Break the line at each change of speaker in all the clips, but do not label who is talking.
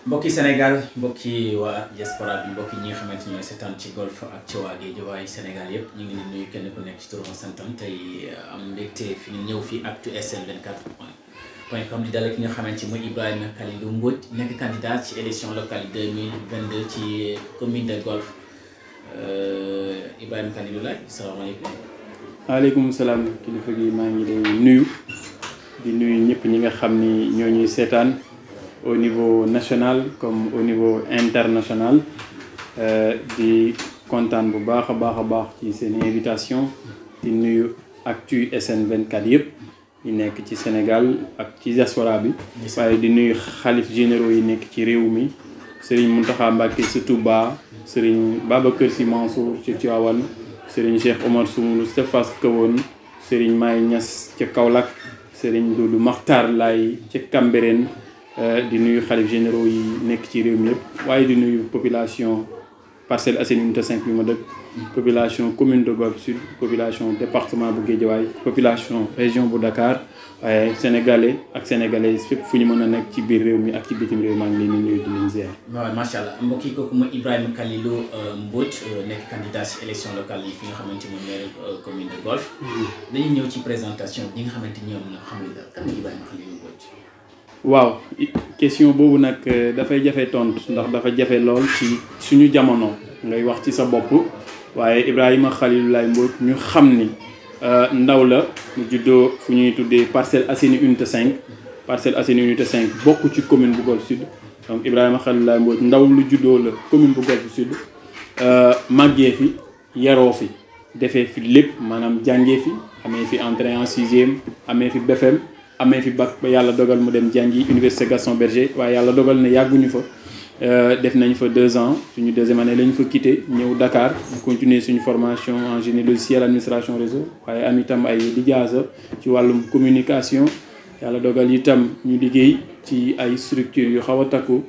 mbokki Sénégal mbokki waa diaspora bi mbokki ñi nga xamante ni ñooy seetaan ci golf ak ci waa Guédiawaye Sénégal yëpp ñu ngi leen nuyu kenn ku nekk ci turam santam tey am mbégte fi ñu ñëw fii Actu SN24.com di dalal ki nga xamante ni mooy Ibrahima Kalidou Mbodj nekk candidat ci élection locale 2022 ci commune de Golf Ibrahima Kalidou laay salaamaaleykum.
waaleykum salaam kilifa gi maa ngi lay nuyu di nuyu ñëpp ñi nga xam ni ñoo ñuy seetaan au niveau national comme au niveau international di kontaan bu baax a baax ci seen invitation di nuyu Actu SN24 yëpp yi nekk ci Sénégal ak ci diaspora bi waaye di nuyu xalif généraux yi nekk ci réew mi Serigne Mountakha Mbacké ci Touba Serigne Babacar Sy Mansour ci Tivaouane Serigne Cheikh Omar Soumboulou ca Fass Kahone Serigne Maye Niass ca Kaolack Serigne Doudou Makhtar Laye ca Cambérène di nuyu xalif généraux yi nekk ci réew mi yëpp waaye di nuyu population Parcelles Assainies unité 5 bi ma dëkk population commune de Golf Sud population département bu Guédiawaye population région bu Dakar waaye sénégalais ak sénégalaises fépp fu ñu mën a nekk ci biir réew mi ak ci bitim réew maa ngi leen di nuyu di leen ziar.
waaw macha allah mbokk yi kooku mooy Ibrahima Kalidou Mbodj nekk candidat ci élection locale yi fi nga xamante ni maire commune de Golf. dañuy ñëw ci présentation bi nga xamante ni ñoom xam nga kan la Ibrahima Kalidou Mbodj.
waaw question boobu nag dafay jafe tontu ndax dafa jafe lool ci suñu jamono ngay wax ci sa bopp waaye Ibrahima Kalidou Mbodj ñu xam ni ndaw la mu juddoo fu ñuy tuddee Parcelles Assainies unité 5 Parcelles Assainies unité 5 bokk ci commune bu Golf Sud donc Ibrahima Kalidou Mbodj ndaw lu juddoo la commune bu Golf Sud màggee fi yaroo fi defee fi lépp maanaam jàngee fi amee fi entrée en sixième amee fi BFEM amee fi bac ba yàlla dogal mu dem jàngi université Gaston Berger waaye yàlla dogal ne yàgguñu fa def nañ fa 2 ans suñu deuxième année lañ fa quitté ñëw Dakar ñu continuer suñu formation en génie logiciel administration réseau waaye am itam ay lijaasa ci wàllum communication yàlla dogal itam ñu liggéey ci ay structures yu xaw a takku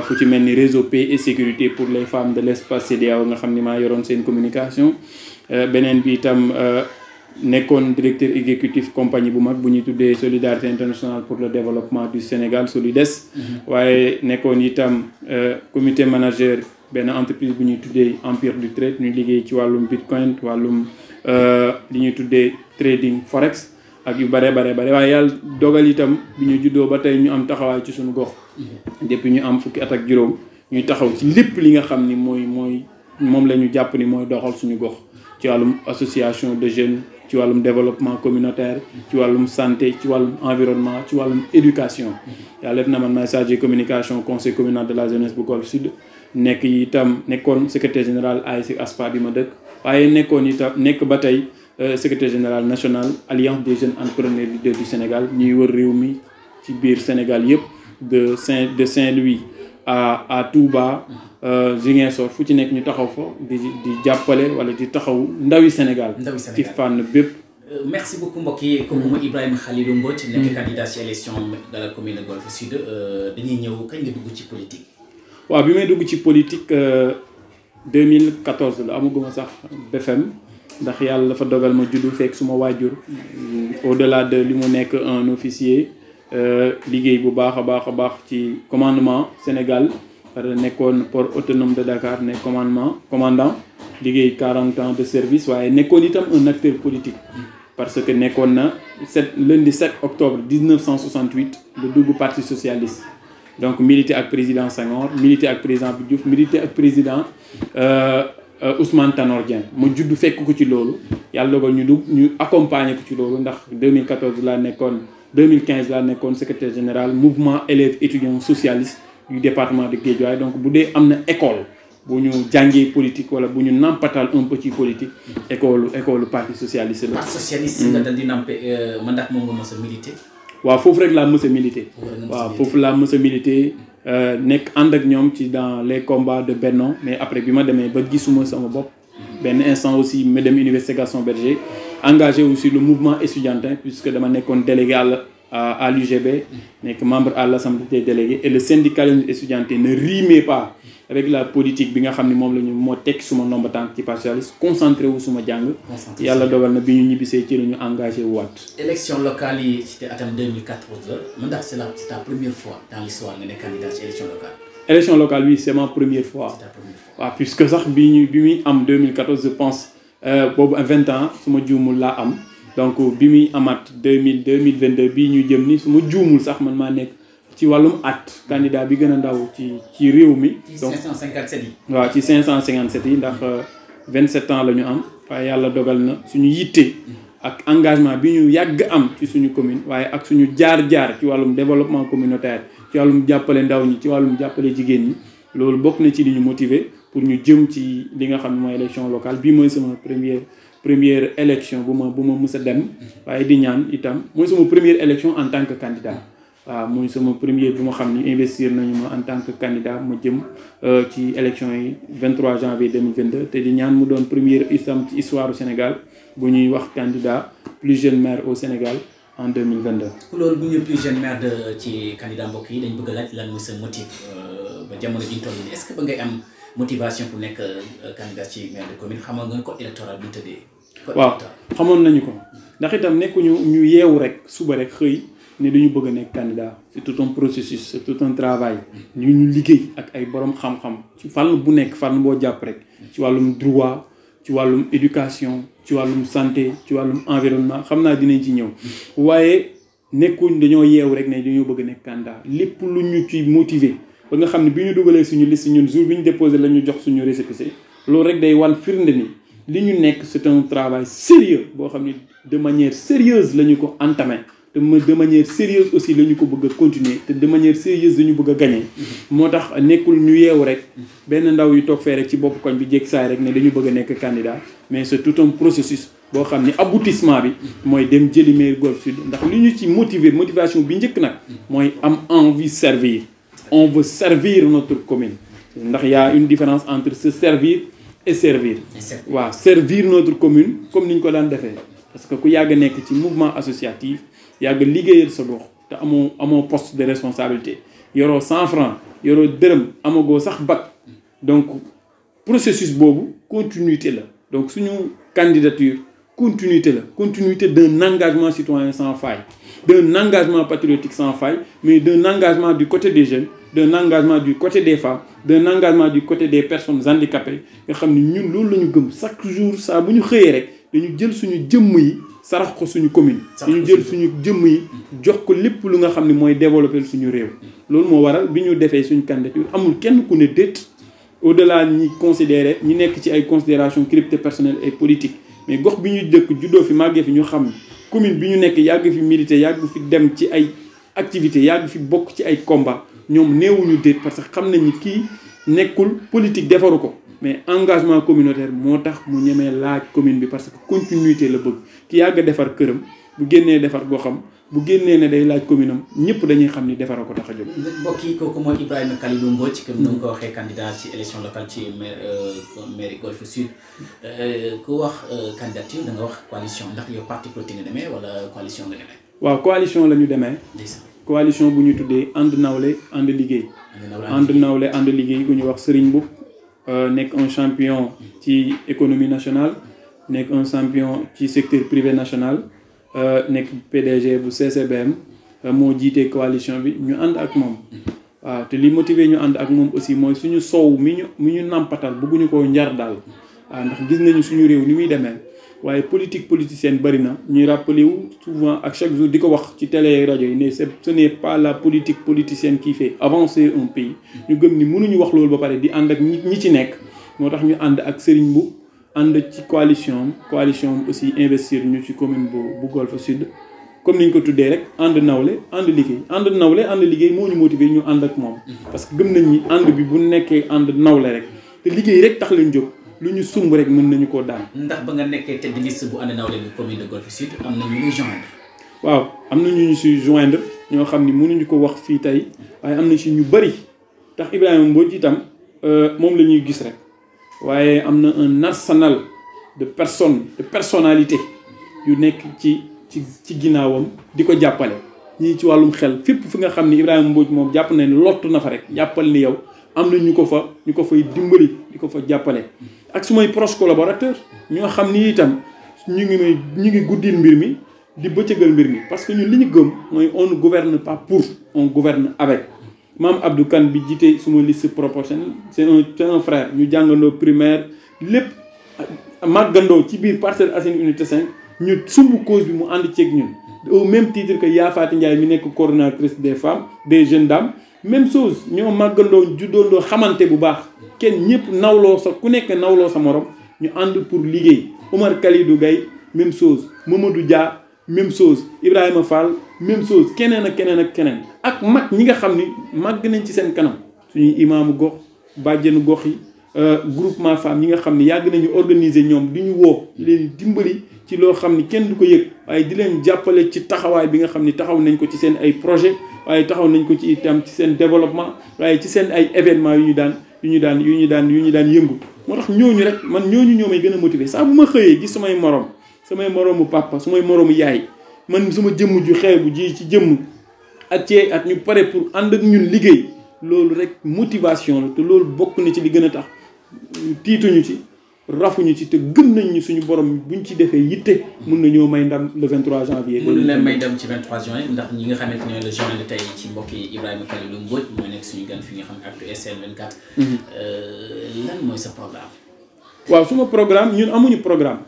fu ci mel ni réseau paix et sécurité pour les femmes de l'espace CEDEAO nga xam ni maa yoroon seen communication beneen bi itam nekkoon directeur exécutif compagnie bu mag bu ñuy tuddee Solidarité internationale pour le développement du Sénégal Solides waaye nekkoon itam comité manager benn entreprise bu ñuy tuddee Empire du Trade ñu liggéey ci wàllum bitcoin wàllum li ñuy tuddee trading forex ak yu bare waaye yàlla dogal itam bi ñu juddoo ba tey ñu am taxawaay ci suñu gox depuis ñu am fukki at ak juróom ñuy taxaw ci lépp li nga xam ni moom la ñu jàpp ni mooy doxal suñu gox ci wàllum association de jeunes ci wàllum développement communautaire ci wàllum santé ci wàllum environnement ci wàllum éducation yàlla def na man maay chargé communication conseil communal de la jeunesse bu Golf Sud nekkoon secrétaire général ASC ASPA bi ma dëkk waaye nekk ba tey secrétaire général national alliance des jeunes entrepreneurs leaders du Sénégal ñuy wër réew mi ci biir Sénégal yëpp de Saint-Louis à Touba Ziguinchor fu ci nekk ñu taxaw fa di jàppale wala di taxaw ndawi Sénégal ci fànn bépp.
merci beaucoup mbokk yi comme mooy Ibrahima Kalidou Mbodj nekk candidat ci élection de la commune de Golf Sud dañuy ñëw kañ nga dugg ci politique.
waaw bi may dugg ci politique 2014 la amaguma sax BFM ndax yàlla dafa dogal ma juddu fekk suma waajur au delà de li mu nekk un officier liggéey bu baax a baax ci commandement Sénégal. nekkoon port autonome de Dakar nekk commandant liggéey 40 ans de service waaye nekkoon itam un acteur politique parce que nekkoon na lundi 7 octobre 1968 le dugg parti socialiste donc milité ak président Senghor milité ak président Abdou Diouf milité ak président Ousmane Tanor Dieng mu judd fekk ko ci loolu yàlla dogal ñu accompagner ko ci loolu ndax 2014 laa nekkoon 2015 laa nekkoon secrétaire général mouvement élèves étudiants socialistes du département de Guédiawaye donc bu dee am na école bu ñu jàngee politique wala bu ñu nampatal un peu ci politique école parti socialiste la.
parti socialiste nga dal di nampe man ndax moom nga mës a milité.
waaw foofu rek laa mës a milité. waaw foofu laa mës a milité nekk ànd ak ñoom ci dans les combats de Benno mais après bi ma demee ba gisuma sama bopp. benn instant aussi ma dem université Gaston Berger engagé aussi le mouvement estudiantin puisque dama nekkoon délégué à l'UGB, nekk membre à l'Assemblée des délégués et le syndicalisme étudiantin ne rimait pas avec la politique bi nga xam ne moom la ñu moo tekki suma nomba tànk ci parti socialiste concentré wu suma jàng yàlla dogal na bi ñu ñibbisee ci la ñu engagé wu waat.
élection locale yi c'était atam 2014 la man ndax c'est ta première fois dans l'histoire nga ne candidat ci élection locale.
élection locale oui c'est ma première fois waaw puisque sax bi muy am 2014 je pense boobu 20 ans su ma juumul laa am donc bi muy amaat 2022 bii ñu jëm ni su ma juumul sax man maa nekk ci wàllum at candidat bi gën a ndaw ci réew mi. donc
557 yi.
waaw ci 557 yi ndax 27 ans la ñu am waaye yàlla dogal na suñu yitte ak engagement bi ñu yàgg am ci suñu commune waaye ak suñu jaar-jaar ci wàllum développement communautaire ci wàllum jàppale ndaw ñi ci wàllum jàppale jigéen ñi loolu bokk na ci li ñu motiver pour ñu jëm ci li nga xam ne mooy élection locale bii mooy sama première élection bu ma mës a dem waaye di ñaan itam mooy sama première élection en tant que candidat waaw mooy sama première bu ma xam ni investir nañu ma en tant que candidat ma jëm ci élection yi 23 janvier 2022 te di ñaan mu doon première itam ci histoire du Sénégal bu ñuy wax candidat plus jeune maire au Sénégal en 2022.
loolu bu ñu plus jeune maire de ci candidat mbokk yi dañ bëgg a laaj lan mooy sa motif ba jamono ji ñu toll nii est-ce que ba ngay am motivation pour nekk candidat ci maire de commune xamoon nga code électoral bi ñu tëddee.
waaw xamoon nañu ko ndax itam nekkuñu ñu yeewu rek suba rek xëy ne dañu bëgg a nekk candidat c'est tout un processus c'est tout un travail ñu liggéey ak ay borom xam-xam ci fànn bu nekk fànn boo jàpp rek ci wàllum droit ci wàllum éducation ci wàllum santé ci wàllum environnement xam naa dinañ ci ñëw waaye nekkuñ dañoo yeewu rek ne dañoo bëgg a nekk candidat lépp lu ñu ci motiver ba nga xam ne bi ñu dugalee suñu liste ñun jour bi ñu déposé la ñu jox suñu récépissé loolu rek day wan firnde ni li ñu nekk c'est un travail sérieux boo xam ne de manière sérieuse la ñu ko entamé te de manière sérieuse aussi la ñu ko bëgg a continuer te de manière sérieuse la ñu bëgg a gagner moo tax nekkul ñu yeewu rek benn ndaw yu toog fee rek ci bopp koñ bi jékki saay rek ne dañu bëgg a nekk candidat mais c'est tout un processus boo xam ne aboutissement bi mooy dem jëli maire Golf Sud ndax li ñu ci motivation bi njëkk nag mooy am envie servir on veut servir notre commune ndax y a une différence entre se servir et servir waaw servir notre commune comme ni ñu ko daan defee parce que ku yàgg nekk ci mouvement associatif yàgg liggéeyal sa gox te amoo poste de responsabilité yoroo 100 francs yoroo dërëm amagoo sax bac donc processus boobu continuité la donc suñu candidature continuité d'un engagement citoyen sans faille d'un engagement patriotique sans faille mais d'un engagement du côté des jeunes d'un engagement du côté des femmes d'un engagement du côté des personnes handicapées nga xam ne ñun loolu la ñu gëm chaque jour saa bu ñu xëyee rek dañu jël suñu jëmm yi sarax ko suñu commune dañu jël suñu jëmm yi jox ko lépp lu nga xam ne mooy développer suñu réew loolu moo waral bi ñu defee suñu candidature amul kenn ku ne déet au-delà ñi considéré ñi nekk ci ay considérations crypto personnelles et politiques mais gox bi ñu dëkk juddoo fi màggee fi ñu xam commune bi ñu nekk yàgg fi militer yàgg fi dem ci ay activités yàgg fi bokk ci ay combats ñoom néewuñu déet parce que xam nañ ni kii nekkul politique defaru ko mais engagement communautaire moo tax mu ñemee laaj commune bi parce que continuité la bëgg ki yàgg defar këram bu génnee defar goxam bu génnee ne day laaj commune am ñëpp dañuy xam ni defara ko tax a jóg.
mbokk yi kooku mooy Ibrahima Kalilou Mbodj comme ni nga ko waxee candidat ci élection locale ci mairie Golf Sud ku wax candidature da nga wax coalition ndax yow parti politique nga demee wala coalition nga demee.
waaw coalition la ñu demee. coalition bu ñu tuddee ànd nawle ànd liggéey. ànd nawle ànd liggéey bu ñu wax Serigne Mboup nekk un champion ci économie nationale nekk un champion ci secteur privé national nekk PDG bu CCBM moo jiitee coalition bi ñu ànd ak moom waaw te li motivé ñu ànd ak moom aussi mooy suñu soow mi ñu nàmpatal bëgguñu koo njar daal waaw ndax gis nañu suñu réew ni muy demee waaye politique politicienne bari na ñuy rappelé wu souvent ak chaque jour di ko wax ci télé rajo yi ne ce n'est pas la politique politicienne qui fait avancer un pays ñu gëm ni mënuñu wax loolu ba pare di ànd ak ñi ci nekk moo tax ñu ànd ak Serigne Mboup ànd ci coalition aussi investir ñu ci commune bu Golf Sud comme ni ñu ko tuddee rek ànd nawle ànd liggéey moo ñu motiver ñu ànd ak moom parce que gëm nañ ni ànd bi bu nekkee ànd nawle rek te liggéey rek tax leen jóg lu ñu sumb rek mën nañu koo daan. ndax
ba nga nekkee tête de liste bu ànd nawle bi commune de Golf Sud am na ñu ñuy joindre.
waaw am na ñu si joindre ñoo xam ni mënuñu ko wax fii tey waaye am na si ñu bëri tax Ibrahima Mbodj itam moom la ñuy gis rek waaye am na un arsenal de personnes de personnalité yu nekk ci ginnaawam di ko jàppale ñii ci wàllum xel fépp fi nga xam ni Ibrahima Mbodj moom jàpp na ne lottu na fa rek jàppal ni yow am na ñu ko fay dimbali di ko fa jàppale ak sumay proche collaborateur ñoo xam ni itam ñu ngi guddil mbir mi di bëccëgal mbir mi parce que ñun li ñu gëm mooy on ne gouverne pas pour on gouverne avec maam Abdou Kane bi jiite suma liste proportionnelle c'est un frère ñu jàngandoo primaire lépp màggandoo ci biir Parcelles Assainies unité 5 ñu sumb cause bi mu ànd ceeg ñun au même titre que Yaa Faati Ndiaye mi nekk coordonnatrice des femmes des jeunes dames même chose ñoo màggandoo juddoondoo xamante bu baax kenn ñëpp nawloo sa ku nekk nawloo sa morom ñu ànd pour liggéey Omar Kalidou Gaye même chose Mamadou Dia même chose Ibrahima Fall même chose keneen ak keneen ak keneen ak mag ñi nga xam ni màgg nañ ci seen kanam suñuy imaamu gox bàjjenu gox yi groupement femmes ñi nga xam ni yàgg nañu organiser ñoom di ñu woo leen dimbali ci loo xam ni kenn du ko yëg waaye di leen jàppale ci taxawaay bi nga xam ni taxaw nañ ko ci seen ay projet waaye taxaw nañ ko ci itam ci seen développement waaye ci seen ay événements yu ñu daan yëngu moo tax ñooñu rek man ñooñu ñoo may gën a motiver saa bu ma xëyee gis samay moroomu papa samay moroomu yaay man suma jëmm ju xeebu ji ci jëmm ak ñu pare pour ànd ak ñun liggéey loolu rek motivation la te loolu bokk na ci li gën a tax tiituñu ci rafuñu ci te gëm nañ ñu suñu borom buñ ci defee yitte mun na ñoo may ndam le 23 janvier.
mënu leen may ndam ci 23 juin ndax ñi nga xamante ne le joint tey ci mbokk yi Ibrahima Kalidou Mbodj mooy nekk suñu gan fi nga xam ne Actu SN 24. lan mooy sa programme.
waaw suma programme ñun amuñu programme.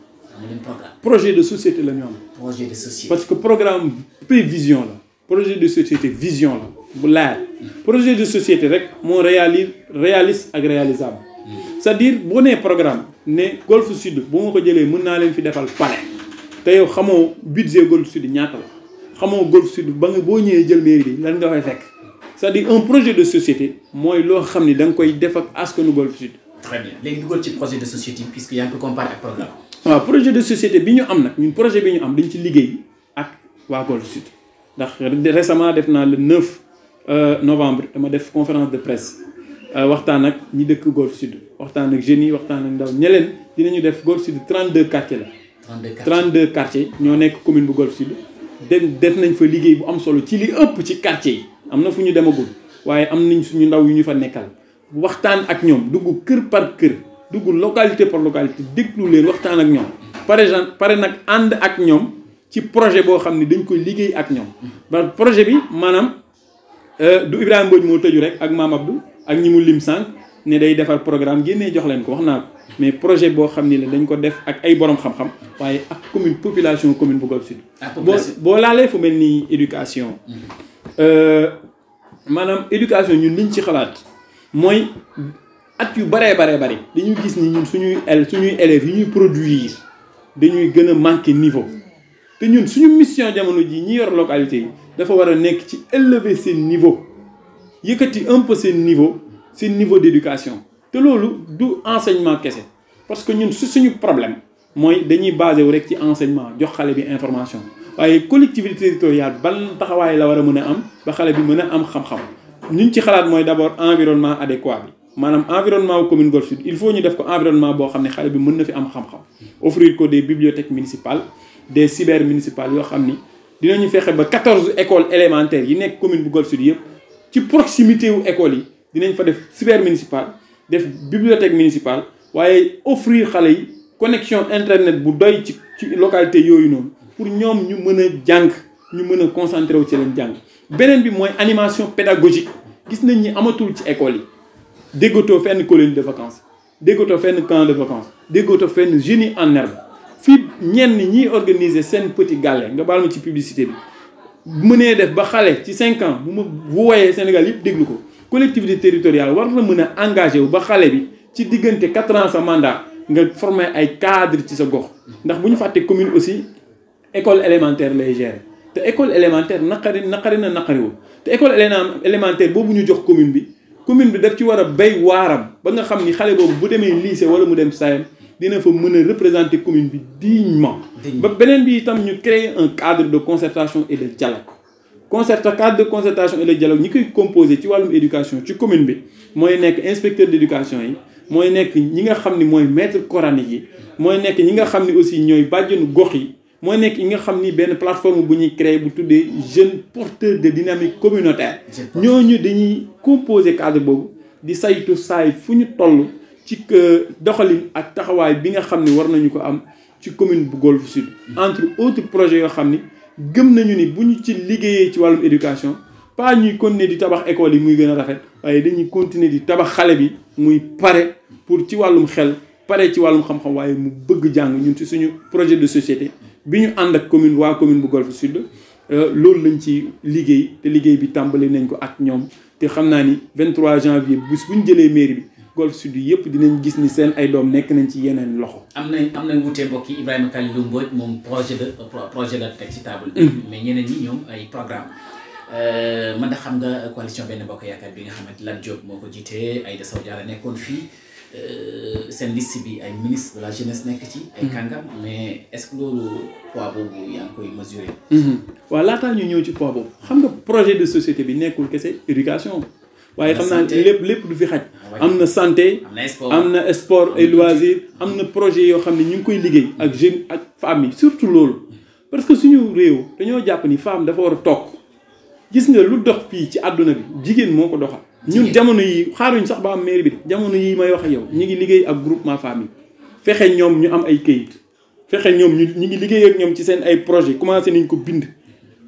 projet de société la ñu am.
projet de société
parce que programme prévision la. projet de société vision la bu leer. projet de société rek moo réaliste ak réalisable. c'est-à-dire boo nee programme ne Golf Sud bu ma ko jëlee mën naa leen fi defal palais te yow xamoo budget Golf Sud ñaata la xamoo Golf Sud ba nga boo ñëwee jël mairie bi lan nga fay fekk c'est-à-dire un projet de société mooy loo xam ni da nga koy def ak askanu Golf Sud.
très bien léegi dugal ci projet de société puisque yaa ngi ko comparé ak programme.
waaw projet de société bi ñu am nag ñun projet bi ñu am dañ ci liggéey ak waa Golf Sud ndax récemment def naa le 9 novembre dama def conférence de presse. waxtaan ak ñi dëkk Golf Sud waxtaan ak jeunes yi waxtaan ak ndaw ñeleen dinañu def Golf Sud 32 quartiers la. 32 quartiers ñoo nekk commune bu Golf Sud def nañ fa liggéey bu am solo ci li ëpp ci quartier yi am na fu ñu demagul waaye am nañ suñu ndaw yu ñu fa nekkal waxtaan ak ñoom dugg kër par kër dugg localité par localité déglu leen waxtaan ak ñoom pare nag ànd ak ñoom ci projet boo xam ne dañ koy liggéey ak ñoom ba projet bi maanaam du Ibrahima Mbodj moo tëju rek ak Mame Abdou ak ñi mu lim sànq ne day defar programme génnee jox leen ko wax naa ko mais projet boo xam ni la dañ ko def ak ay borom xam-xam waaye ak commune population commune bu Golf Sud. boo laalee fu mel ni éducation. maanaam éducation ñun liñ ci xalaat mooy at yu baree bari dañuy gis ni ñun suñuy élèves yi ñuy produire dañuy gën a manqué niveau te ñun suñu mission jamono ji ñi yor localité yi dafa war a nekk ci élever seen niveau. yëkkati un peu seen niveau d'éducation te loolu du enseignement kese parce que ñun suñu problème mooy dañuy basé wu rek ci enseignement jox xale bi information waaye collectivité territoriale ban taxawaay la war a mën a am ba xale bi mën a am xam-xam ñun ci xalaat mooy d'abord environnement adéquat bi maanaam environnement wu commune Golf Sud il faut ñu def ko environnement boo xam ne xale bi mën na fi am xam-xam offrir ko des bibliothèques municipales des cyber municipales yoo xam ni dinañu fexe ba 14 écoles élémentaires yi nekk commune bu Golf Sud yëpp ci proximité wu école yi dinañ fa def cyber municipal def bibliothèque municipale waaye offrir xale yi connexion internet bu doy ci localité yooyu noonu pour ñoom ñu mën a jàng ñu mën a concentré wu ci leen jàng beneen bi mooy animation pédagogique gis nañ ni amatul ci école yi déggatoo fenn colonie de vacances déggatoo fenn camp de vacances déggatoo fenn génie en herbe fii ñenn ñiy organiser seen petit gàlle nga baal ma ci publicité bi mënee def ba xale ci 5 ans bu wooyee Sénégal yëpp déglu ko collectivité territoriale war na mën a engagé wu ba xale bi ci diggante 4 ans sa mandat nga former ay cadre ci sa gox ndax bu ñu fàtte commune aussi école élémentaire lay gérer te école élémentaire naqariwul te école élémentaire boobu ñu jox commune bi daf ci war a béy waaram ba nga xam ni xale boobu bu demee lycée wala mu dem SAEM dina fa mën a représenter commune bi dignement ba beneen bi itam ñu créer un cadre de concertation et de dialogue cadre de concertation et de dialogue ñi koy composé ci wàllum éducation ci commune bi mooy nekk inspecteur d'éducation yi mooy nekk ñi nga xam ni mooy maître coranique yi mooy nekk ñi nga xam ni aussi ñooy bàjjenu gox yi mooy nekk ñi nga xam ni benn plateforme bu ñuy créer bu tuddee jeunes porteurs de dynamique communautaire ñooñu dañuy composé cadre boobu di saytu saay fu ñu toll ci doxalin ak taxawaay bi nga xam ni war nañu ko am ci commune bu Golf Sud entre autres projets yoo xam ni gëm nañu ni bu ñu ci liggéeyee ci wàllum éducation pas ñuy continuer di tabax école yi muy gën a rafet waaye dañuy continuer di tabax xale bi muy pare pour ci wàllum xel pare ci wàllum xam-xam waaye mu bëgg jàng ñun ci suñu projet de société bi ñu ànd ak commune bu Golf Sud loolu lañ ci liggéey te liggéey bi tàmbali nañ ko ak ñoom te xam naa ni 23 janvier bu ñu jëlee mairie bi Golf Sud yëpp dinañ gis ni seen ay doom nekk nañ ci yeneen loxo.
am na wutee mbokk yi Ibrahima Kalilou Mbodj moom projet la teg ci table. mais ñeneen ñi ñoom ay programme man da xam nga coalition Benno Bokk Yaakaar bi nga xamante Lat Diop moo ko jiitee Aïda Sow Diawara nekkoon fii seen liste bi ay ministre de la jeunesse nekk ci. ay kàngam mais est-ce que loolu poids boobu yaa ngi koy mesurer.
waaw laataa ñu ñëw ci poids boobu xam nga projet de société bi nekkul kese éducation. waaye xam naa lépp du fi xaj. am na santé am na sport et loisir am na projet yoo xam ne ñu ngi koy liggéey ak jeunes ak femmes yi surtout loolu. parce que suñu réew dañoo jàpp ni femme dafa war a toog gis nga lu dox fii ci àdduna bi jigéen moo ko doxal. ñun jamono yi xaaruñ sax ba am mairie bi jamono yi may wax ak yow ñu ngi liggéey ak groupement femmes yi fexe ñoom ñu am ay këyit fexe ñoom ñu ngi liggéey ak ñoom ci seen ay projet commencé nañ ko bind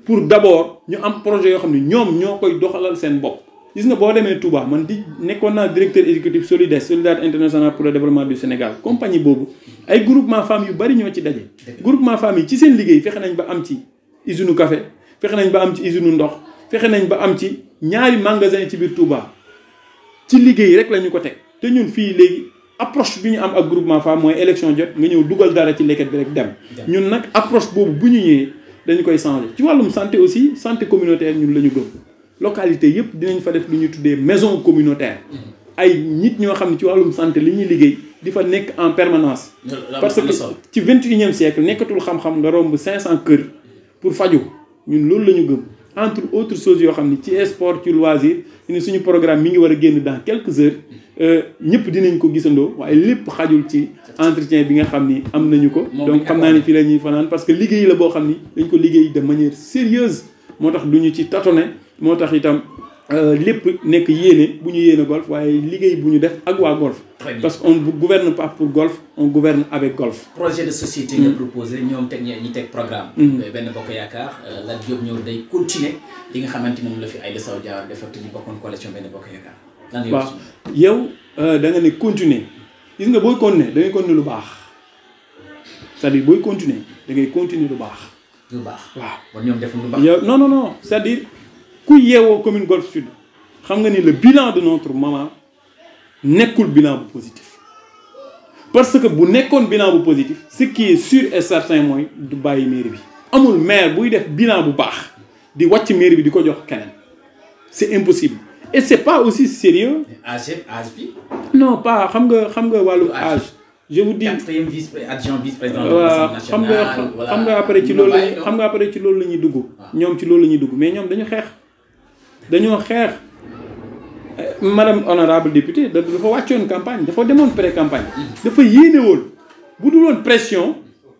pour d'abord ñu am projet yoo xam ne ñoom ñoo koy doxalal seen bopp. gis nga boo demee Touba man di nekkoon naa directeur exécutif Solidarité internationale pour le développement du Sénégal compagnie boobu ay groupement femmes yu bari ñoo ci daje. groupement femmes yi ci seen liggéey fexe nañ ba am ci usine café fexe nañ ba am ci usine ndox fexe nañ ba am ci ñaari magasin ci biir Touba ci liggéey rek la ñu ko teg te ñun fii léegi approche bi ñu am ak groupement femmes mooy élection jot nga ñëw dugal dara ci leket bi rek dem. ñun nag approche boobu bu ñu ñëwee dañu koy changer ci wàllum santé aussi santé communautaire ñun la ñu gëm. localité yëpp dinañ fa def lu ñuy tuddee maison communautaire ay nit ñoo xam ne ci wàllum santé li ñuy liggéey di fa nekk en permanence parce que ci 21e siècle nekkatul xam-xam nga romb 500 kër pour faju ñun loolu la ñu gëm entre autres choses yoo xam ne ci sport ci loisir ni suñu programme mi ngi war a génn dans quelques heures ñëpp dinañ ko gisandoo waaye lépp xajul ci entretien bi nga xam ni am nañu ko donc xam naa ni fii la ñuy fanaan parce que liggéey la boo xam ni dañ ko liggéey de manière sérieuse moo tax duñu ci tâtonner moo tax itam lépp nekk yéene bu ñu yéene golf waaye liggéey bu ñu def ak waa golf parce qu'on ne gouverne pas pour golf on gouverne avec golf.
projet de société nga proposé ñoom teg ñi teg programme. Benno Bokk Yaakaar Lat Diop ñëw day continuer li nga xamante moom la fi Aïda Sow Diawara def te ñu bokkoon coalition Benno Bokk Yaakaar. lan
waaw yow da nga ne continuer gis nga booy continuer da ngay continuer lu baax c'est-à-dire booy continuer da ngay continuer lu baax.
lu baax
waaw
kon ñoom defuñu lu baax.
yow non c'est-à-dire ku yeewoo commune Golf Sud xam nga ni le bilan de notre maman nekkul bilan bu positif parce que bu nekkoon bilan bu positif ce qui est sûr et certain mooy du bàyyi mairie bi amul maire buy def bilan bu baax di wàcc mairie bi di ko jox keneen c'est impossible et c'est pas aussi sérieux
âge bi
non pas xam nga wàllu âge je vous dis
quatrième adjoint vice-président
xam nga après ci loolu la ñuy dugg ñoom ci loolu la ñuy dugg mais ñoom dañoo xeex madame honorable député dafa wàccoon campagne dafa demoon pré-campagne dafa yéene woon bu dul woon pression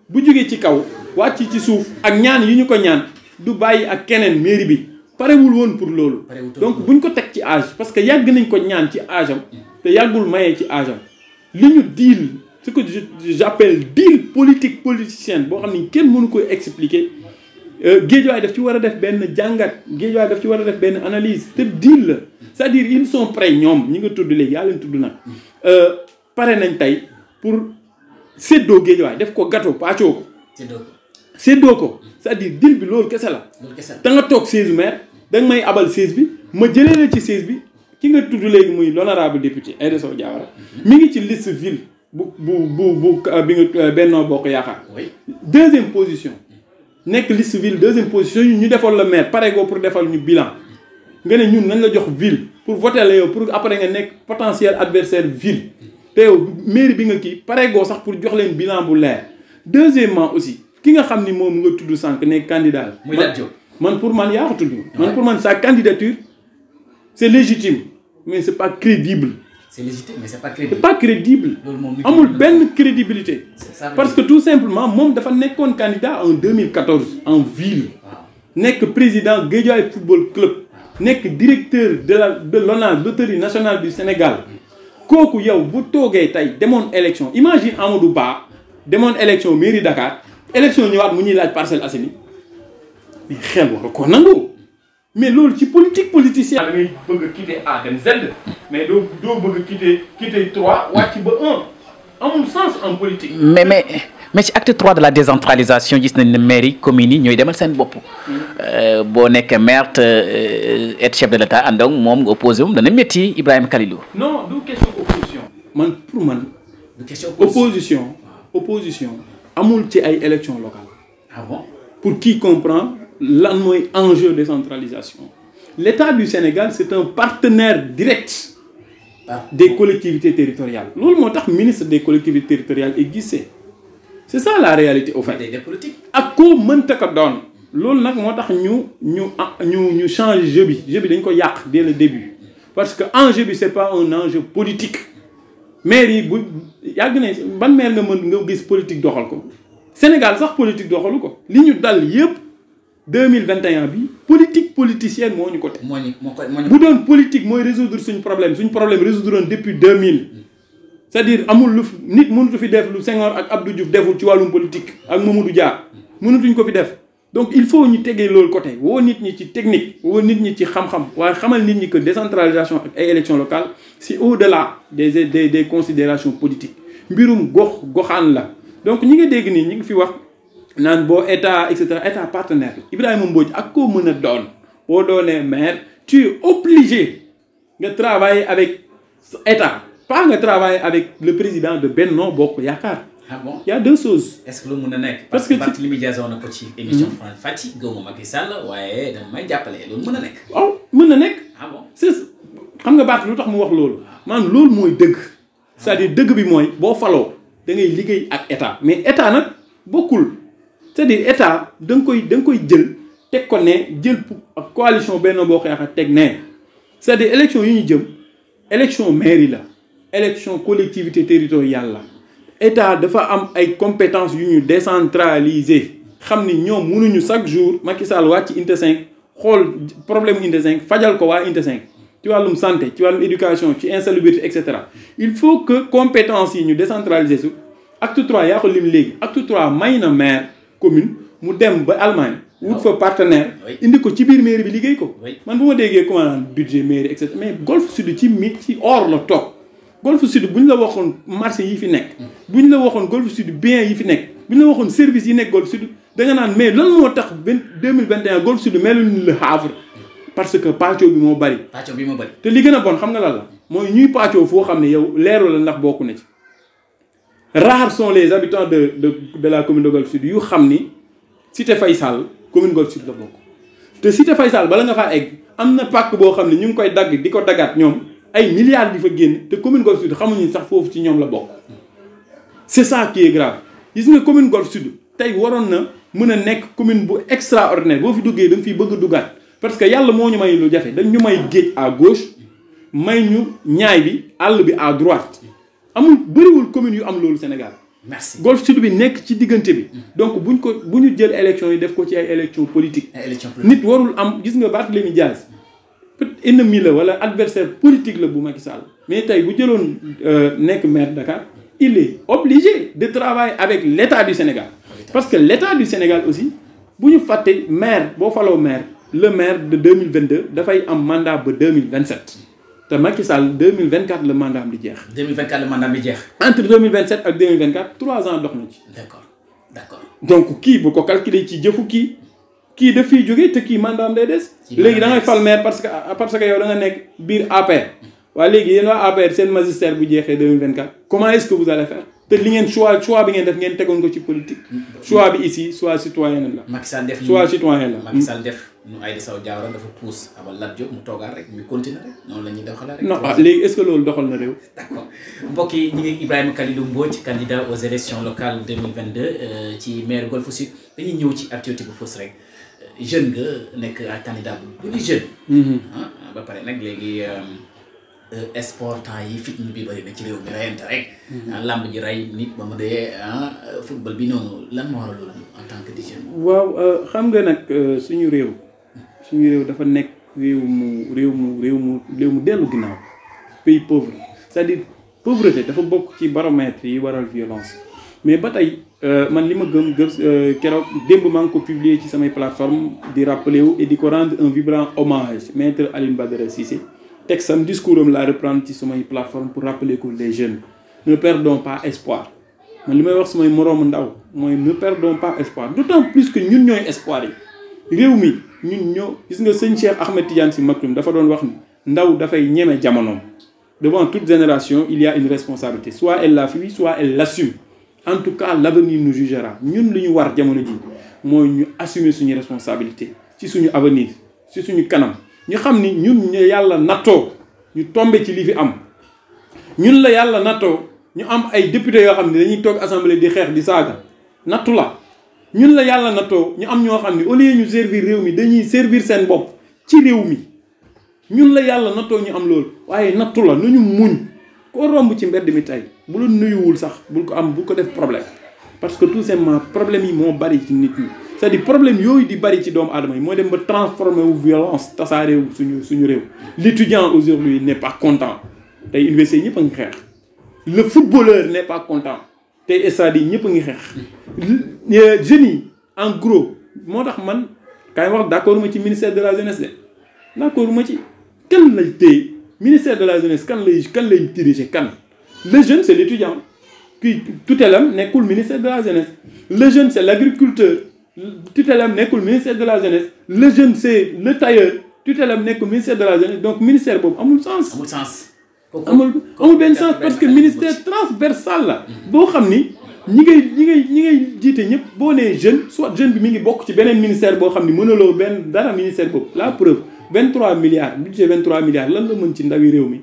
bu jógee ci kaw wàcc ci suuf ak ñaan yi ñu ko ñaan du bàyyi ak keneen mairie bi parewul woon pour loolu donc buñ ko teg ci âge parce que yàgg nañ ko ñaan ci âge am te yàggul mayee ci âge am li ñu deal ce que j'appelle deal politicienne boo xam ni kenn mënu koy expliquer Guédiawaye daf ci war a def benn jàngat Guédiawaye daf ci war a def benn analyse te deal la c'est-à-dire ils sont prêts ñoom ñi nga tudd léegi yaa leen tudd nag pare nañ tey pour séddoo Guédiawaye def ko gâteau pàccoo ko séddoo ko c'est-à-dire deal bi loolu kese la da nga toog 16 maire da nga may abal 16 bi ma jëlee la ci 16 bi ki nga tudd léegi muy l'honorable député Aïda Sow Diawara mi ngi ci liste ville bu bi nga Benno Bokk Yaakaar deuxième position nekk liste ville deuxième position ñu defal la maire pare go pour defal ñu bilan nga ne ñun nañ la jox ville pour voter la yow pour après nga nekk potentiel adversaire ville te yow mairie bi nga kii pare go sax pour jox leen bilan bu leer deuxièmement aussi ki nga xam ni moom nga tudd sànq nekk candidat man pour man yaa ko tudd man pour man sa candidature c'est légitime mais c'est pas crédible.
C'est légitime mais c'est pas crédible.
C'est pas crédible. amul benn crédibilité. parce que tout simplement moom dafa nekkoon candidat en 2014 en ville. nekk président Guédiawaye football club. nekk directeur de l'ONAS loterie nationale du Sénégal. kooku yow bu toogee tey demoon élection imagine Amadou Ba demoon élection mairie Dakar élection ñëwaat mu ñuy laaj Parcelles Assainies mais xel war ko nangu mais loolu ci politique politicienne. da ngay bëgg a quitter A dem Z mais doo bëgg a quitter 3 wàcc ba 1 amul sens en politique.
mais ci acte 3 de la décentralisation gis nañ ne maire yi communes yi ñooy demal seen bopp. boo nekkee maire et chef de l'État ànd ak moom nga opposé moom dana métti Ibrahima Khalilou.
non du question opposition. pour man.
du question
opposition amul ci ay élections locales.
Ah bon?
Pour qui comprend lan mooy enjeu décentralisation. L'État du Sénégal c'est un partenaire direct des collectivités territoriales. loolu moo tax ministre des collectivités territoriales est Guissé. C'est ça la réalité au fait.
des politiques.
ak koo mënta ko doon. loolu nag moo tax ñu change jeu bi dañ ko yàq dès le début parce que enjeu bi c'est pas un enjeu politique. maire yi bu yàgg ne ban maire nga gis politique doxal ko Sénégal sax politique doxalu ko li ñu dal yépp 2021 bi politique politicienne moo ñu ko teg. bu doon politique mooy résoudre suñ problème résoudre depuis 2000. c'est-à-dire amul lu nit mënutu fi def lu Senghor ak Abdou Diouf deful ci wàllum politique ak Mamadou Dia mënutuñ ko fi def donc il faut ñu tegee loolu côté woo nit ñi ci technique woo nit ñi ci xam-xam waaye xamal nit ñi que décentralisation ak ay élections locales c'est au-delà des considérations politiques mbirum goxaan la donc ñi nga dégg nii ñi ngi fi wax naan boo état et cetera état partenaire Ibrahima Mbodj ak koo mën a doon boo doonee maire tu es obligé nga travailler avec état pas nga travailler avec le président de Benno Bokk Yaakaar.
Ah bon?
Il y a deux choses.
Est-ce que lu mën a nekk. parce que Barthélémy Dias na ko ci émission France Fatick gëw ma Macky Sall waaye dama may jàppale loolu mën a nekk.
waaw mën na nekk.
Ah bon?
c'est xam nga Barth lu tax mu wax loolu. maanaam loolu mooy dëgg. c'est-à-dire dëgg bi mooy boo faloo da ngay liggéey ak état mais état nag bokkul c'est-à-dire état da nga koy jël teg ko ne jël coalition Benno Bokk Yaakaar teg ne c'est-à-dire élection yi ñu jëm élection mairie la élection collectivité territoriale la. État dafa am ay compétences yu ñu décentraliser xam ni ñoom mënuñu chaque jour Macky Sall wàcc Unité 5 xool problème Unité 5 fajal ko waa Unité 5 ci wàllum santé ci wàllum éducation ci insalubrité et cetera il faut que compétences yi ñu décentraliser su acte 3 yaa ko lim léegi acte 3 may na maire commune mu dem ba Allemagne wut fa partenaire indi ko ci biir mairie bi liggéey ko man bu ma déggee comment budget mairie et cetera mais Golf Sud ci or la toog Golf Sud bu ñu la waxoon marché yi fi nekk bu ñu la waxoon Golf Sud bien yi fi nekk bu ñu la waxoon service yi nekk Golf Sud da nga naan mais lan moo tax 2021 Golf Sud melul ni Le Havre parce que pàccoo bi moo bari.
pàccoo bi moo bari.
te li gën a bon xam nga lan la mooy ñuy pàccoo foo xam ne yow leeru la ndax bokku na ci rares sont les habitants de la commune de Golf Sud yu xam ni Cité Faye Sall commune Golf Sud la bokk te Cité Faye Sall bala nga faa egg am na pàcc boo xam ne ñu ngi koy dagg di ko daggaat ñoom. ay milliards di fa génn te commune Golf Sud xamuñu sax foofu ci ñoom la bokk c'est ça qui est grave gis nga commune Golf Sud tey waroon na mën a nekk commune bu extraordinaire boo fi duggee da nga fiy bëgg a duggaat parce que yàlla moo ñu may lu jafe dañ ñu may géej à gauche may ñu ñaay bi àll bi à droite amul bëriwul commune yu am loolu Sénégal.
merci
Golf Sud bi nekk ci diggante bi. donc bu ñu jël élection yi def ko ci ay élection politique. nit warul am gis nga Barthélémy Dias ennemi la wala adversaire politique la bu Macky Sall mais tey bu jëloon nekk maire de Dakar il est obligé de travailler avec l'État du Sénégal parce que l'État du Sénégal aussi bu ñu fàtte maire boo faloo maire le maire de 2022 dafay am mandat ba 2027 te Macky Sall 2024 le mandat am di jeex.
2024 le mandat am di jeex.
entre 2027 ak 2024 3 ans dox na ci.
d'accord
donc kii bu ko calculer ci jëfu kii daf fiy jógee te kii mandaam day des. léegi da ngay fal maire parce que yow da nga nekk biir APR. waaye léegi yéen waa APR seen magistère bu jeexee 2024 comment est-ce que vous allez faire te li ngeen choix bi ngeen def ngeen tegoon ko ci politique. choix bi ici soit citoyen la.
Macky Sall def
soit citoyen la.
Macky Sall def nu Aïda Sow Diawara dafa pousse abal Lat Diop mu toogaat rek mu continuer rek noonu la ñuy doxalee rek.
non léegi est-ce que loolu doxal na réew.
d'accord mbokk yi ñu ngi Ibrahima Khalilou Mbodj candidat aux élections locales 2022 ci maire Golf Sud dañuy ñëw ci actualité bu fës rek. jeune nga nekk candidat bu di jeune. ba pare nag léegi sport temps yi fitna bi bëri na ci réew mi rayante rek. làmb ji ray nit ba mu dee football bi noonu lan moo waral loolu en tant que di jeune.
waaw xam nga nag suñu réew dafa nekk réew mu dellu ginnaaw pays pauvre c'est-à-dire pauvreté dafa bokk ci baromètre yi waral violence mais ba tey man li ma gëm keroog démb maa ngi ko publier ci samay plateforme di rappeler wu et di ko rendre un vibrant hommage maître Alioune Badara Cissé texte am discours am laa reprendre ci samay plateforme pour rappeler que les jeunes ne perdons pas espoir man li may wax samay moroomu ndaw mooy ne perdons pas espoir d'autant plus que ñun ñooy espoir yi réew mi ñun ñoo gis nga sëñ Cheikh Ahmed Tidiane Sy Maktoum dafa doon wax ni ndaw dafay ñeme jamonoom devant toute génération il y a une responsabilité soit elle la fuit soit elle l'assume en tout cas l'avenir nous jugera ñun li ñu war jamono ji mooy ñu assumer suñu responsabilité ci suñu avenir ci suñu kanam ñu xam ni ñun ñu yàlla nattoo ñu tombé ci li fi am ñun la yàlla nattoo ñu am ay député yoo xam ne dañuy toog assemblée di xeex di saaga nattu la ñun la yàlla nattoo ñu am ñoo xam ne au lieu ñu servir réew mi dañuy servir seen bopp ci réew mi ñun la yàlla nattoo ñu am loolu waaye nattu la nu ñu muñ koo romb ci mbedd mi tey bu la nuyuwul sax bul ko def problème parce que tout simplement problème yi moo bari ci nit ñi c'est-à-dire problème yooyu di bari ci doomu aadama yi moo dem ba transformé wu violence tasaareewu suñu réew l'étudiant aujourd'hui n'est pas content tey université ñëpp a ngi xeex le footballeur n'est pas content tey stade yi ñëpp a ngi xeex jeunes yi en gros moo tax man kaay wax d'accord ma ci ministère de la jeunesse de d'accord ma ci kan lay téye ministère de la jeunesse kan lay diriger kan le jeune c'est l'étudiant puis tutelam nekkul ministère de la jeunesse le jeune c'est l'agriculteur tutelam nekkul ministère de la jeunesse le jeune c'est le tailleur tutelam nekkul ministère de la jeunesse donc ministère boobu amul sens amul benn sens parce que ministère transversal la boo xam ni ñi ngay jiite ñëpp boo nee jeune soit jeune bi mi ngi bokk ci beneen ministère boo xam ni mënuloo benn dara ministère boobu la preuve 23 milliards budget 23 milliards lan la mën ci ndawi réew mi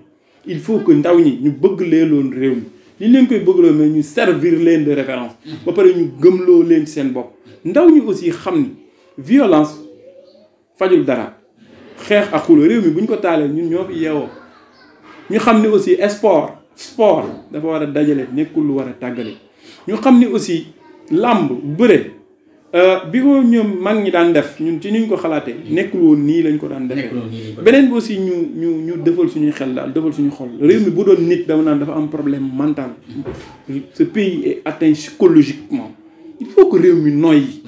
il faut que ndaw ñi ñu bëgg leeloon réew mi li leen koy bëggloo mais ñu servir leen de référence ba pare ñu gëmloo leen ci seen bopp ndaw ñi aussi xam ni violence fajul dara xeex ak xulo réew mi bu ñu ko taalee ñun ñoo fi yeewoo ñu xam ni aussi sport dafa war a dajale nekkul lu war a tàggale ñu xam ni aussi làmb bëre bi ko ñoom mag ñi daan def ñun ci niñ ko xalaatee nekkul woon nii lañ ko daan defee beneen bi aussi ñu defal suñuy xel daal defal suñu xol réew mi bu doon nit dama naan dafa am problème mental ce pays est atteint psychologiquement il faut que réew mi noyyi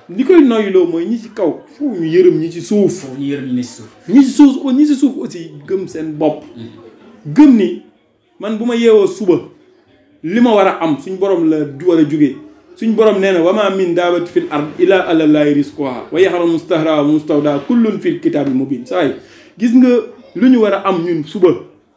li koy noyyiloo mooy ñi ci kaw foofu ñu yërëm ñi ci suuf ñi ci suuf aussi gëm seen bopp gëm ni man bu ma yeewoo suba li ma war a am suñ borom la war a jógee suñ borom nee na wama min daabati fil ard illa ala llahi rizquha wa yaxram mustahra wa mustawda kullun fil kitaabil mubin saay gis nga lu ñu war a am ñun suba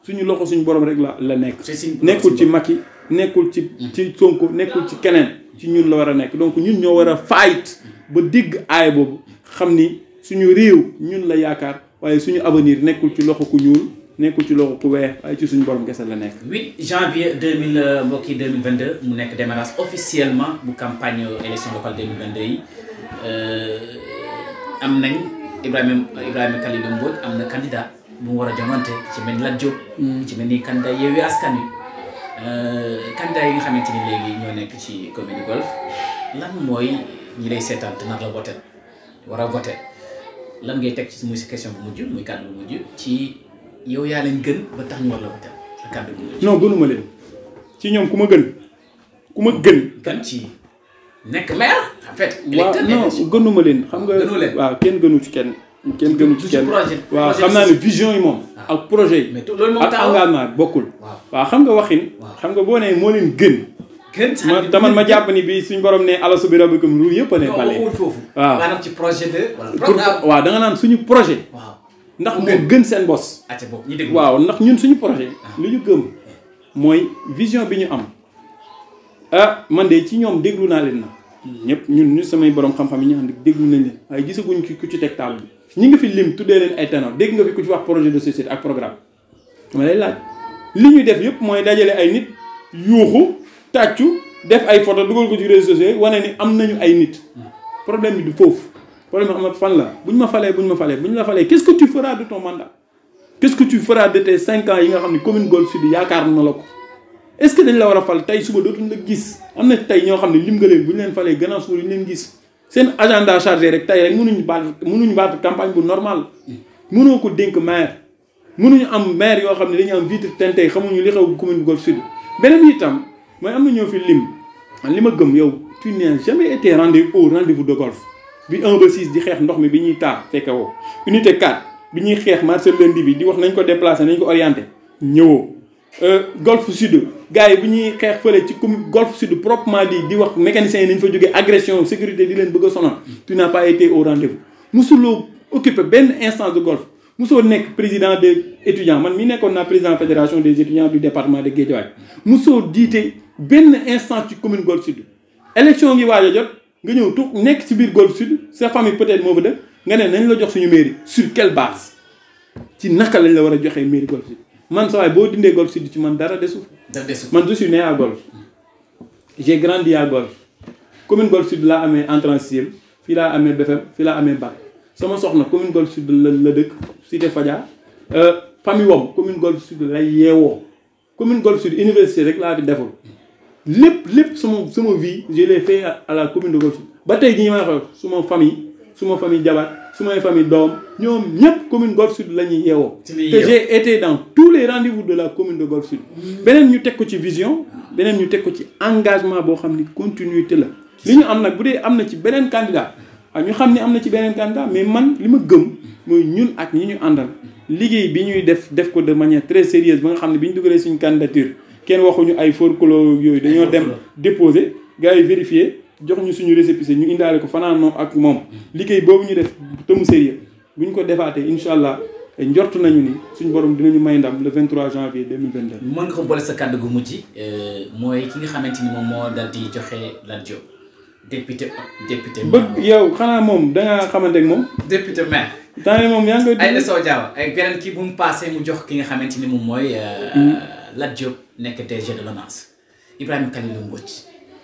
suñu loxo suñu borom rek la nekk nekkul ci Macky nekkul ci Sonko nekkul ci keneen ci ñun la war a nekk donc ñun ñoo war a fight ba dégg aay boobu xam ni suñu réew ñun la yaakaar waaye suñu avenir nekkul ci loxo ku ñuul nekkul ci loxo ku weex waaye ci suñu borom kese la nekk.
8 janvier 2022 mu nekk démarrage officiellement bu campagne élection locale 2022 yi am nañ Ibrahima Kalidou Mbodj am na candidat bu mu war a joŋante ci mel ni Lat Diop. ci mel ni candidat Yewwi Askan Wi candidat yi nga xamante ni léegi ñoo nekk ci commune Golf lan mooy ñi lay seetaan te nar la voté war a voté lan ngay teg ci muy si question bu mujj muy kàddu bu mujj ci. yow yaa leen gën ba tax ñu war la ko teel sa kàddu gi.
non gënuma leen ci ñoom ku ma gën.
kan ci nekk maire en fait.
waaw non gënuma leen xam nga. waaw kenn gënu ci kenn. kenn gënu ci kenn waaw xam naa ne vision yi moom. ak projet yi.
mais loolu moom
ak engagement bokkul. waaw xam nga waxin. xam nga boo nee moo leen gën. man ma jàpp ni bi suñ borom ne alastu bi rabbikum ruur yëpp a ne. bale
waaw maanaam ci projet de. wala programme
waaw da nga naan suñu projet. ndax moo gën seen bos. waaw ndax ñun suñu projet. li ñu gëm mooy vision bi ñu am. man de ci ñoom déglu naa leen na ñëpp ñun ñu samay borom xam-xam yi ñu xam ne déglu nañ leen waaye gisaguñ ci ku ci teg taal bi ñi nga fi lim tuddee leen ay ténor dégg nga fi ku ci wax projet de société ak programme. ma lay laaj li ñuy def yëpp mooy dajale ay nit yuuxu tàccu def ay photo dugal ko ci réseaux sociaux wane ni am nañu ay nit problème bi du foofu. problème bi xam fan la bu ñu la falee qu'est-ce que tu feras de ton mandat qu'est-ce que tu feras de tes 5 ans yi nga xam ne commune Golf Sud yaakaar na la ko est-ce que dañ la war a fal tey suba dootuñ la gis am na tey ñoo xam ne lim nga leen bu ñu leen falee gannaaw suba ñu leen gis seen agenda chargé rek tey rek mënuñu baat campagne bu normal mënoo ko dénk maire mënuñu am maire yoo xam ne dañu am vitre teintée xamuñu li xew commune Golf Sud beneen itam mooy am na ñoo fi lim man li ma gëm yow tu n'as jamais été rendez-vous de golf bi 1 ba 6 di xeex ndox mi bi ñuy taa fekke woo unité 4 bi ñuy xeex marché lundi bi di wax nañ ko déplacé nañ ko orienté ñëwoo golf sud gars yi bi ñuy xeex fële ci commune golf sud proprement dit di wax mécaniciens yi nañ fa jógee agression sécurité di leen bëgg a sonal tu n'as pas été au rendez-vous musuloo occupé benn instance de golf musoo nekk président des étudiants man mi nekkoon naa président fédération des étudiants du département de Guédiawaye musoo jiite benn instance ci commune golf sud élection ngi waaj a jot nga ñëw tu nekk ci biir golf sud sa famille peut-être moo fa dëkk nga ne nañ la jox suñu mairie sur quelle base ci naka lañ la war a joxee mairie golf sud man sa waay boo dindee golf sud ci man dara desu man je suis né à golf j'ai grandi à golf commune golf sud laa amee entrée en sixième fii laa amee BFEM fii laa amee bac sama soxna commune golf sud la dëkk cité Fadia famille wom commune golf sud lay yeewoo commune golf sud université rek laa fi deful lépp sama vie je l'ai fait à la commune de golf sud ba tey jii ma wax suma famille jabar sumay famille doom ñoom ñëpp commune golf sud la ñuy yeewoo te j'ai été dans tous les rendez-vous de la commune de golf sud beneen ñu teg ko ci vision beneen ñu teg ko ci engagement boo xam ni continuité la li ñu am nag bu dee am na ci beneen candidat ñu xam ne am na ci beneen candidat mais man li ma gëm mooy ñun ak ñi ñu àndal liggéey bi ñuy def ko de manière très sérieuse ba nga xam ne bi ñu dugalee suñu candidature kenn waxuñu ay forclos yooyu dañoo dem déposer gars yi vérifier jox ñu suñu récépissé ñu indaale ko fanaanoo ak moom liggéey boobu ñu def te mu sérieux bu ñu ko defaatee incha allah njort nañu ni suñu borom dinañu may ndam le 23 janvier 2022.
mën nga ko boole sa kàddu gu mujj mooy ki nga xamante ni moom moo dal di joxe Lat Diop député
bëgg yow xanaa moom da nga xamante ak moom.
député maire.
temps yii moom yaa ngi koy.
Aïda Sow Diawara ak beneen kii bu mu paasee mu jox ki nga xamante ni moom mooy. Lat Diop nekk DG de l'ONAS Ibrahima Khalilou Mbodj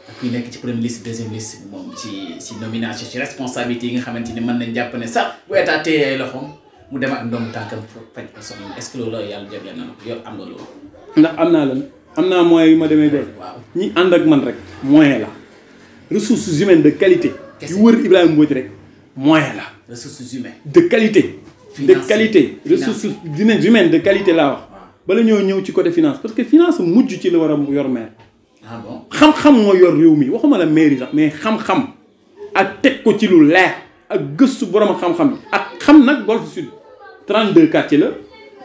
ak kuy nekk ci première liste deuxième liste moom ci nomination ci responsabilité yi nga xamante ni mën nañ jàpp ne sax bu état téye ay loxoom mu dem ak ndombu tànkam faj ko soxla est-ce que loolu yàlla jagleel na ko yow am nga loolu.
ndax am naa lan am naa moyens yu ma demee de.
waaw
ñi ànd ak man rek moyen la ressources humaines de qualité. yu wër Ibrahima Mbodj rek moyen la.
ressources humaines
de qualité. de qualité ressources humaines de qualité laa wax. bala ñoo ñëw ci côté finance parce que finance mujj ci la war a yor maire.
ah bon
xam-xam moo yor réew mi waxuma la mairie sax mais xam-xam ak teg ko ci lu leer ak gëstu borom xam-xam ak xam nag Golf Sud 32 quartiers la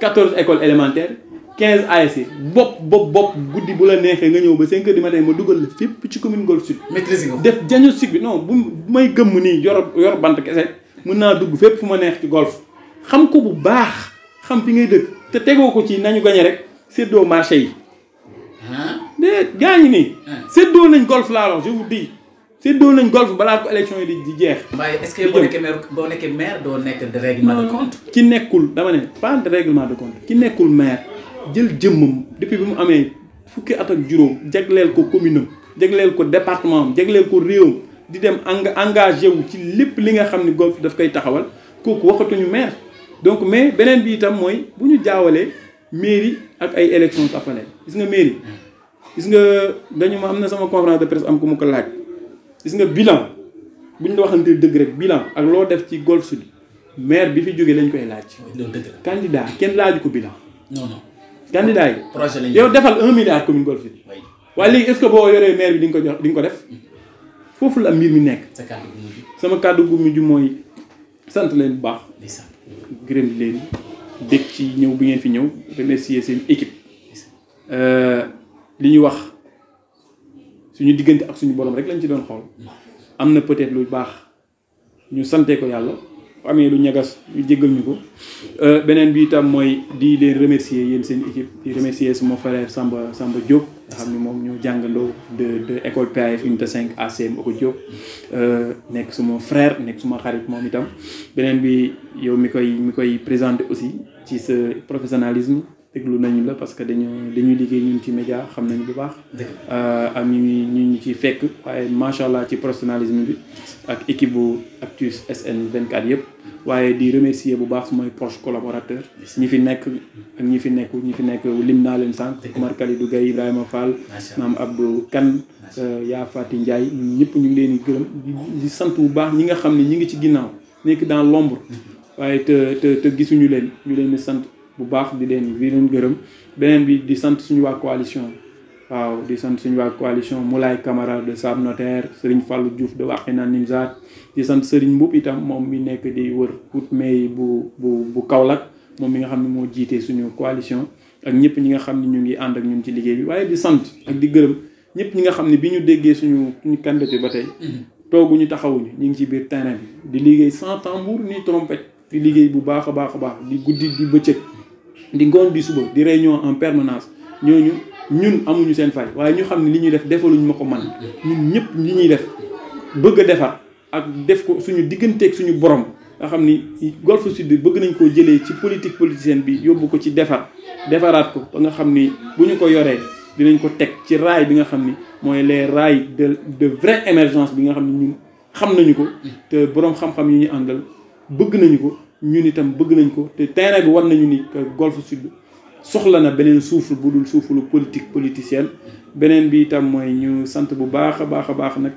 14 écoles élémentaires 15 ASC bopp guddi bu la neexee nga ñëw ba 5 heures du matin ma dugal la fépp ci commune Golf Sud.
maîtriser nga ko
def diagnostic bi non bu may gëmm nii yor bant kese mën naa dugg fépp fu ma neex ci golf xam ko bu baax xam fi ngay dëkk. te tegoo ko ci nañu gañe rek séddoo marché yi. de gaa ñi nii. séddoo nañ golf laa wax je vous dis séddoo nañ golf balaa ko élection yi di jeex.
waaye est-ce que boo nekkee maire doo nekk de règlement de compte.
ki nekkul dama ne pas de règlement de compte ki nekkul maire jël jëmmam depuis bi mu amee fukki at ak juróom jagleel ko commune am jagleel ko département am jagleel ko réewam di dem engagé wu ci lépp li nga xam ne golf daf koy taxawal kooku waxatuñu maire. donc mais beneen bi itam mooy bu ñu jaawalee mairie ak ay élections tappale gis nga mairie gis nga dañu ma am na sama conférence de presse am ku mu ko laaj gis nga bilan bu ñu la waxantee dëgg rek bilan ak loo def ci Golf Sud maire bi fi jógee lañ koy laaj.
loolu dëgg la
candidat kenn laaju ko bilan.
non non.
candidat yi.
projet lañ
yow defal 1 milliard commune Golf Sud. waaye léegi est-ce que boo yoree maire bi di nga ko jox di nga ko def foofu la mbir mi nekk.
sa kàddu gu mujj.
sama kàddu gu mujj mooy sant leen bu baax. gërëm leen dégg ci ñëw bi ngeen fi ñëw remercier seen équipe li ñu wax suñu diggante ak suñu borom rek lañ ci doon xool am na peut-être lu baax ñu sante ko yàlla amee lu ñagas ñu jéggal ñu ko beneen bi itam mooy di leen remercier yéen seen équipe di remercier suma frère Samba Diop nga xam ne moom ñoo jàngandoo de école PAF unité 5 ACM Oko Diop nekk suma frère nekk suma xarit moom itam beneen bi yow mi koy présenter aussi ci sa professionnalisme déglu nañu la parce que dañuy liggéey ñun ci média xam nañu bu baax ak ñu ci fekk waaye macha allah ci professionnalisme bi ak équipe bu Actus SN 24 yëpp waaye di remercier bu baax sumay proche collaborateur ñi fi nekk ak ñi fi nekk lim naa leen sànq Omar Kalidou Gaye Ibrahima Fall maam Abdou Kane yaa Fati Ndiaye ñun ñëpp ñu ngi leen di gërëm di sant bu baax ñi nga xam ne ñi ngi ci ginnaaw nekk dans l'ombre waaye te gisuñu leen ñu leen di sant bu baax di leen gërëm beneen bi di sant suñu waa coalition waaw di sant suñu waa coalition Moulay Camara de Sam Notaire Serigne Fallou Diouf de Wakhinane Nimzatt di sant Serigne Mboup itam moom mi nekk di wër ut may bu Kaolack moom mi nga xam ne moo jiitee suñu coalition ak ñëpp ñi nga xam ne ñu ngi ànd ak ñun ci liggéey bi waaye di sant ak di gërëm ñëpp ñi nga xam ne bi ñu déggee suñu candidature ba tey tooguñu taxawuñu ñu ngi ci biir terrain bi di liggéey sans tambour ni trompette di liggéey bu baax a baax di guddi di bëccëg di ngoon di suba di réunion en permanence ñooñu ñun amuñu seen fay waaye ñu xam ne li ñuy def defaluñ ma ko man ñun ñëpp li ñuy def bëgg a defar ak def ko suñu digganteeg suñu borom nga xam ni Golf Sud bëgg nañ koo jëlee ci politique politicienne bi yóbbu ko ci defaraat ko ba nga xam ni bu ñu ko yoree dinañ ko teg ci raay bi nga xam ni mooy les rails de vraie émergence bi nga xam ni ñun xam nañu ko te borom xam-xam yi ñu àndal bëgg nañu ko ñun itam bëgg nañ ko te terrain bi war nañu ni que Golf Sud soxla na beneen souffle bu dul souffle politique politicienne beneen bi itam mooy ñu sant bu baax a baax nag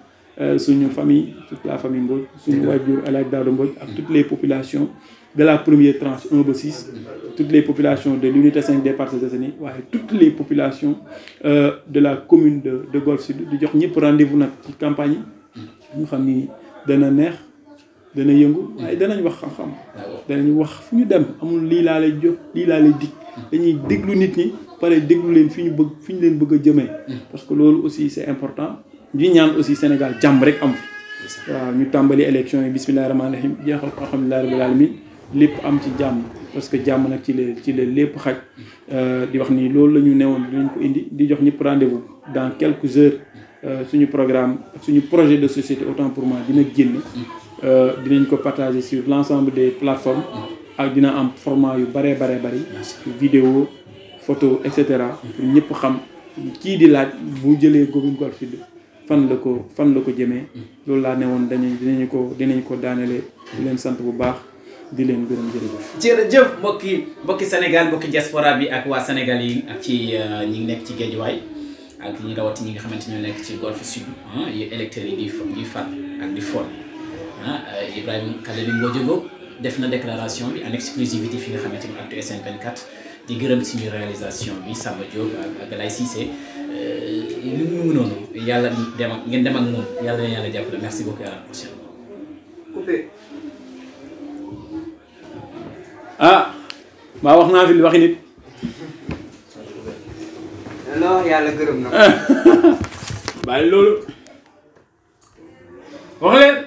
suñu famille toute la famille Mbodj suñu waajur El Hadj Daouda Mbodj ak toutes les populations de la première tranche 1 ba 6 toutes les populations de l'unité 5 des Parcelles Assainies waaye toutes les populations de la commune de Golf Sud di jox ñëpp rendez-vous nag ci campagne yi ñu xam ni dana neex dana yëngu waaye danañ wax xam-xam danañ wax fu ñu dem amul lii laa lay jox lii laa lay dig dañuy déglu nit ñi pare déglu leen fi ñu leen bëgg a jëmee parce que loolu aussi c'est important di ñaan aussi Sénégal jàmm rek am fi waaw ñu tàmbali élection yi bismillahi rahmaani rahim jeexal ko alhamdulillahi rabbil alamin lépp am ci jàmm parce que jàmm nag ci la lépp xaj di wax ni loolu la ñu newoon dinañ ko indi di jox ñëpp rendez-vous dans quelques heures suñu programme suñu projet de société autant pour moi dina génn dinañ ko partager sur l'ensemble des plateformes ak dina am format yu bari vidéo photo et cetera pour ñëpp xam kii di laaj bu jëlee commune Golf Sud fan la ko jëmee loolu laa ne woon dinañ ko daanele di leen sant bu baax di leen gërëm
jërëjëf mbokki Sénégal mbokki diaspora bi ak waa Sénégal yi ak ci ñi ngi nekk ci Guédiawaye ak ñi rawati ñi nga xamante ñoo nekk ci Golf Sud yi électeurs yi di fal ak di fol Ibrahima Khalil Mbodj def na déclaration bi en exclusivité fi nga xamante ni Actu SN 24 di gërëm suñu réalisation bi Samba Diop ak Lay Cissé mu ngi noonu yàlla ngeen dem ak moom yàlla na yàlla jàppale merci beaucoup à la prochaine.
maa wax naa fi waxi nit.
non yàlla gërëm na.
bàyyi loolu wax leen.